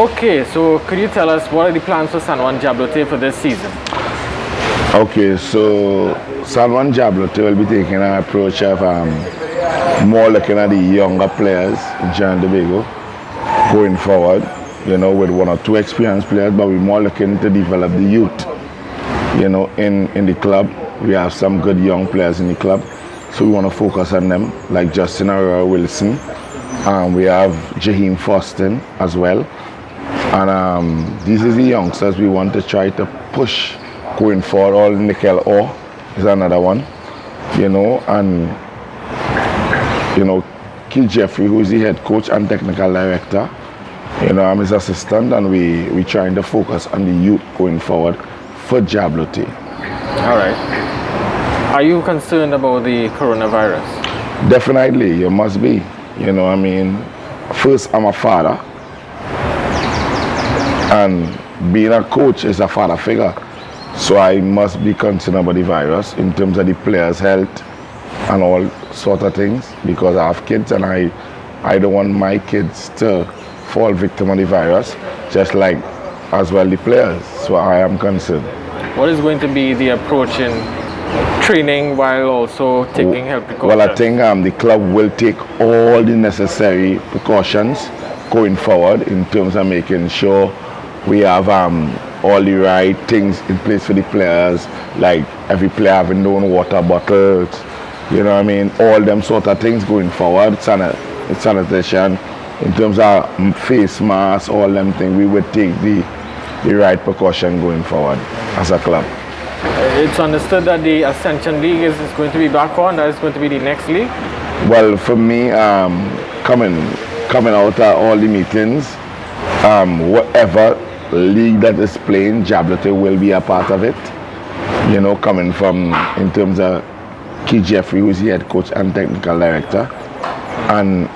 Okay, so could you tell us what are the plans for San Juan Jabloteh for this season? Okay, so San Juan Jabloteh will be taking an approach of more looking at the younger players in Trinidad and Tobago going forward, with one or two experienced players, but we're more looking to develop the youth, in the club. We have some good young players in the club, so we want to focus on them, like Justin Aurora Wilson. We have Jaheim Foston as well. And these are the youngsters we want to try to push going forward. All Nickel Orr is another one, and Keith Jeffrey, who is the head coach and technical director. I'm his assistant, and we're trying to focus on the youth going forward for Jabloteh. All right. Are you concerned about the coronavirus? Definitely, you must be. First, I'm a father, and being a coach is a father figure. So I must be concerned about the virus in terms of the players' health and all sort of things, because I have kids and I don't want my kids to fall victim of the virus, just like as well the players. So I am concerned. What is going to be the approach in training while also taking health precautions? Well, I think the club will take all the necessary precautions going forward in terms of making sure we have all the right things in place for the players, like every player having their own water bottles, all them sort of things going forward. Sanitation, in terms of face masks, all them things, we would take the right precaution going forward as a club. It's understood that the Ascension League is going to be back on. That is going to be the next league. Well, for me, coming out of all the meetings, whatever league that is playing, Jabloteh will be a part of it. Coming from in terms of Keith Jeffrey, who is the head coach and technical director, and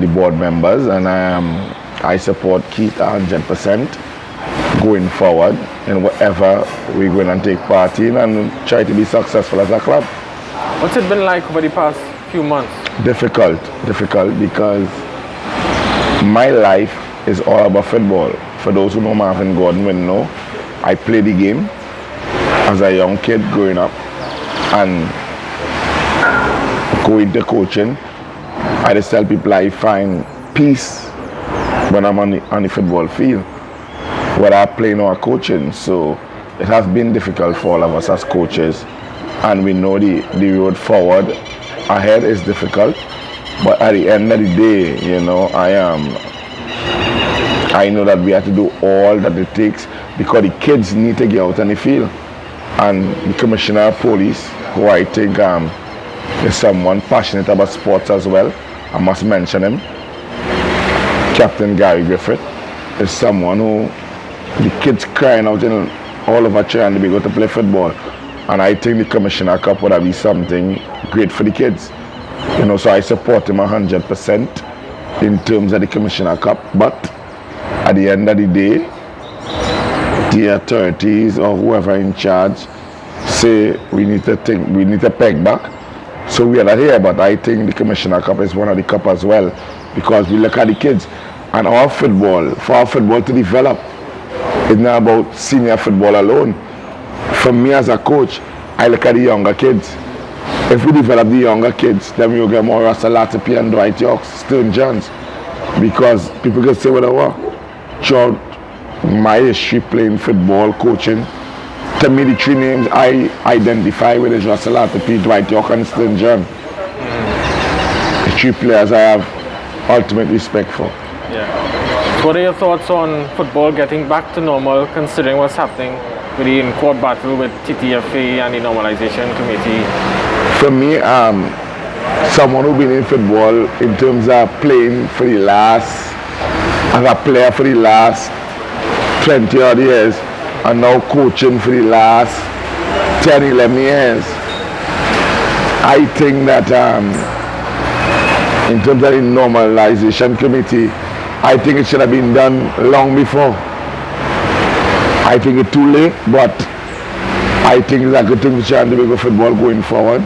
the board members, and I support Keith 100% going forward in whatever we're going to take part in and try to be successful as a club. What's it been like over the past few months? Difficult because my life is all about football. For those who know Marvin Gordon will know, I played the game as a young kid growing up, and going to coaching, I just tell people I find peace when I'm on the football field, whether I'm playing or coaching. So it has been difficult for all of us as coaches, and we know the road forward ahead is difficult, but at the end of the day, I know that we have to do all that it takes, because the kids need to get out on the field. And the Commissioner of Police, who I think is someone passionate about sports as well, I must mention him, Captain Gary Griffith, is someone who the kids crying out in all over Trinidad and Tobago to play football. And I think the Commissioner Cup would be something great for the kids. So I support him 100% in terms of the Commissioner Cup. But at the end of the day, the authorities or whoever in charge say we need to peg back. So we are not here, but I think the Commissioner Cup is one of the cup as well, because we look at the kids and for our football to develop, it's not about senior football alone. For me as a coach, I look at the younger kids. If we develop the younger kids, then we'll get more Jabloteh and Dwight Yorks, Stern Johns, because people can say what they want. Throughout my history playing football, coaching, to me the three names I identify with is Jabloteh, Dwight York and Stern John. The three players I have ultimate respect for. Yeah. So what are your thoughts on football getting back to normal, considering what's happening with the in-court battle with TTFA and the normalization committee? For me, someone who's been in football in terms of playing for the last, as a player for the last 20 odd years, and now coaching for the last 10, 11 years, I think that in terms of the normalization committee, I think it should have been done long before. I think it's too late, but I think it's a good thing for Trinidad and Tobago football going forward.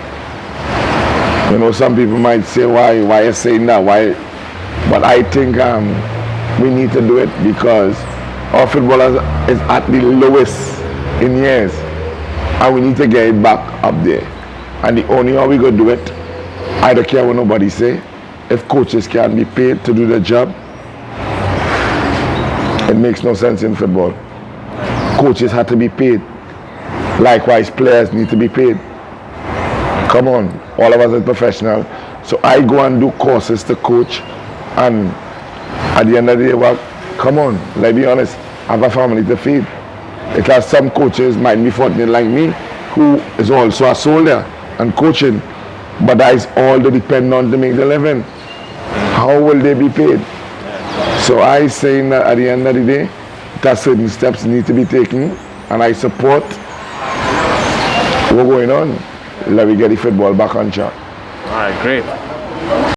Some people might say, why are you saying that? Why? But I think we need to do it because our footballers is at the lowest in years, and we need to get it back up there. And the only way we go do it, I don't care what nobody say. If coaches can't be paid to do the job, it makes no sense in football. Coaches have to be paid. Likewise, players need to be paid. Come on, all of us are professionals. So I go and do courses to coach, and at the end of the day, well, come on, let's be honest, I have a family to feed. It has some coaches might be fortunate like me, who is also a soldier and coaching, but that is all they depend on to make the living. How will they be paid? So I say that at the end of the day, that certain steps need to be taken, and I support what's going on. Let me get the football back on track. All right, great.